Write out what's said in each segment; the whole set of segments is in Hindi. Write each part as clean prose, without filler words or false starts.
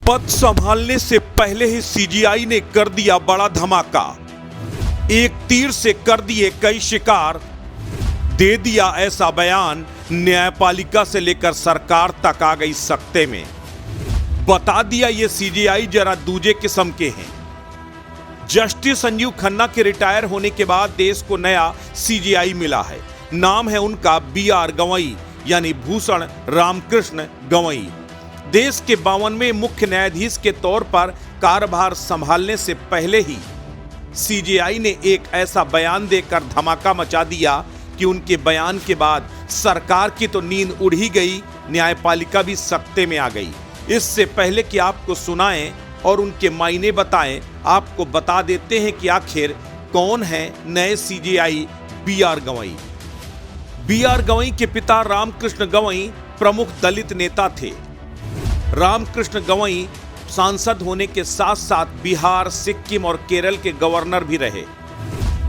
पद संभालने से पहले ही सीजीआई ने कर दिया बड़ा धमाका। एक तीर से कर दिए कई शिकार। दे दिया ऐसा बयान, न्यायपालिका से लेकर सरकार तक आ गई सकते में। बता दिया ये सीजीआई जरा दूजे किस्म के हैं। जस्टिस संजीव खन्ना के रिटायर होने के बाद देश को नया सीजीआई मिला है। नाम है उनका BR गवई, यानी भूषण रामकृष्ण गवई। देश के 52वें मुख्य न्यायाधीश के तौर पर कार्यभार संभालने से पहले ही सीजीआई ने एक ऐसा बयान देकर धमाका मचा दिया कि उनके बयान के बाद सरकार की तो नींद उड़ ही गई, न्यायपालिका भी सकते में आ गई। इससे पहले कि आपको सुनाएं और उनके मायने बताएं, आपको बता देते हैं कि आखिर कौन है नए CGI BR Gavai. BR Gavai के पिता रामकृष्ण गवई प्रमुख दलित नेता थे। रामकृष्ण गवई सांसद होने के साथ साथ बिहार, सिक्किम और केरल के गवर्नर भी रहे।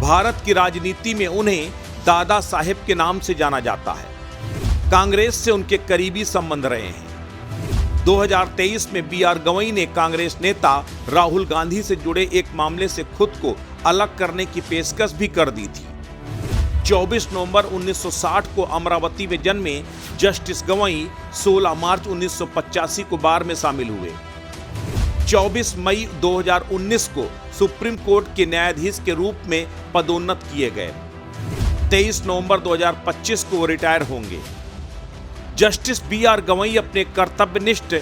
भारत की राजनीति में उन्हें दादा साहेब के नाम से जाना जाता है। कांग्रेस से उनके करीबी संबंध रहे हैं। 2023 में BR गवई ने कांग्रेस नेता राहुल गांधी से जुड़े एक मामले से खुद को अलग करने की पेशकश भी कर दी थी। 24 नवंबर 1960 को अमरावती में जन्मे जस्टिस गवई 16 मार्च 1985 को बार में शामिल हुए। 24 मई 2019 को सुप्रीम कोर्ट के न्यायाधीश के रूप में पदोन्नत किए गए। 23 नवंबर 2025 को वो रिटायर होंगे। जस्टिस BR गवई अपने कर्तव्यनिष्ठ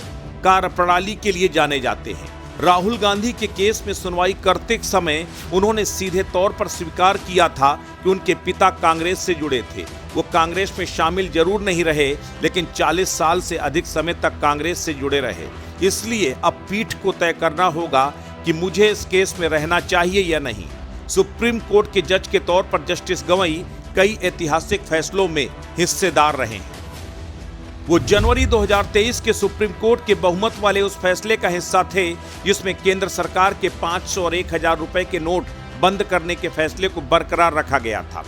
कार्यप्रणाली के लिए जाने जाते हैं। राहुल गांधी के केस में सुनवाई करते समय उन्होंने सीधे तौर पर स्वीकार किया था कि उनके पिता कांग्रेस से जुड़े थे। वो कांग्रेस में शामिल जरूर नहीं रहे, लेकिन 40 साल से अधिक समय तक कांग्रेस से जुड़े रहे। इसलिए अब पीठ को तय करना होगा कि मुझे इस केस में रहना चाहिए या नहीं। सुप्रीम कोर्ट के जज के तौर पर जस्टिस गवई कई ऐतिहासिक फैसलों में हिस्सेदार रहे हैं। वो जनवरी 2023 के सुप्रीम कोर्ट के बहुमत वाले उस फैसले का हिस्सा थे जिसमें केंद्र सरकार के 500 और 1000 रुपए के नोट बंद करने के फैसले को बरकरार रखा गया था।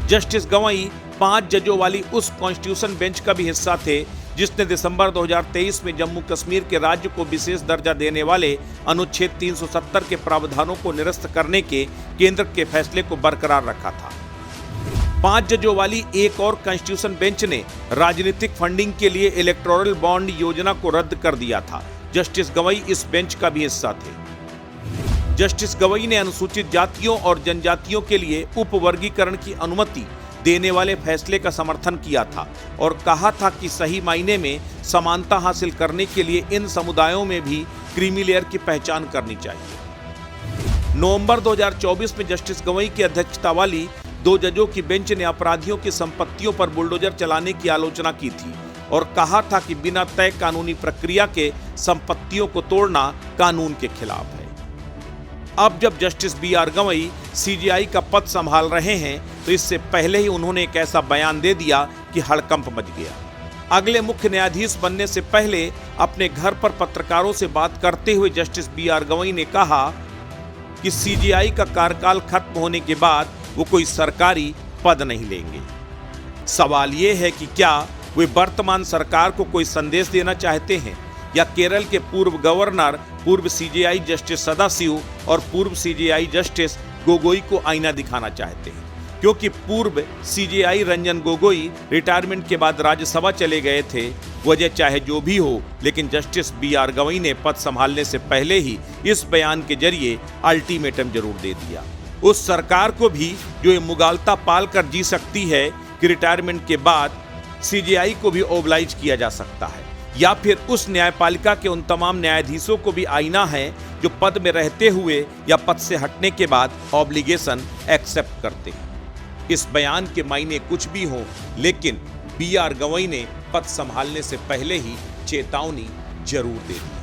जस्टिस गवई 5 जजों वाली उस कॉन्स्टिट्यूशन बेंच का भी हिस्सा थे जिसने दिसंबर 2023 में जम्मू कश्मीर के राज्य को विशेष दर्जा देने वाले अनुच्छेद 370 के प्रावधानों को निरस्त करने के केंद्र के फैसले को बरकरार रखा था। 5 जजों वाली एक और कॉन्स्टिट्यूशन बेंच ने राजनीतिक फंडिंग के लिए इलेक्टोरल बॉन्ड योजना को रद्द कर दिया था। जस्टिस गवई इस बेंच का भी हिस्सा थे। जस्टिस गवई ने अनुसूचित जातियों और जनजातियों के लिए उपवर्गीकरण की अनुमति देने वाले फैसले का समर्थन किया था और कहा था कि सही मायने में समानता हासिल करने के लिए इन समुदायों में भी क्रीमी लेयर की पहचान करनी चाहिए। नवंबर 2024 में जस्टिस गवई की अध्यक्षता वाली 2 जजों की बेंच ने अपराधियों की संपत्तियों पर बुलडोजर चलाने की आलोचना की थी और कहा था कि बिना तय कानूनी प्रक्रिया के संपत्तियों को तोड़ना कानून के खिलाफ है। अब जब जस्टिस BR गवई सीजीआई का पद संभाल रहे हैं तो इससे पहले ही उन्होंने एक ऐसा बयान दे दिया कि हड़कंप मच गया। अगले मुख्य न्यायाधीश बनने से पहले अपने घर पर पत्रकारों से बात करते हुए जस्टिस BR गवई ने कहा कि सीजीआई का कार्यकाल खत्म होने के बाद वो कोई सरकारी पद नहीं लेंगे। सवाल ये है कि क्या वे वर्तमान सरकार को कोई संदेश देना चाहते हैं या केरल के पूर्व गवर्नर, पूर्व सीजीआई जस्टिस सदाशिव और पूर्व सीजीआई जस्टिस गोगोई को आईना दिखाना चाहते हैं, क्योंकि पूर्व सीजीआई रंजन गोगोई रिटायरमेंट के बाद राज्यसभा चले गए थे। वजह चाहे जो भी हो, लेकिन जस्टिस BR गवई ने पद संभालने से पहले ही इस बयान के जरिए अल्टीमेटम जरूर दे दिया उस सरकार को भी जो ये मुगालता पाल कर जी सकती है कि रिटायरमेंट के बाद सीजीआई को भी ओबलाइज किया जा सकता है, या फिर उस न्यायपालिका के उन तमाम न्यायाधीशों को भी आईना है जो पद में रहते हुए या पद से हटने के बाद ऑब्लिगेशन एक्सेप्ट करते हैं। इस बयान के मायने कुछ भी हो, लेकिन BR गवई ने पद संभालने से पहले ही चेतावनी जरूर दे दी।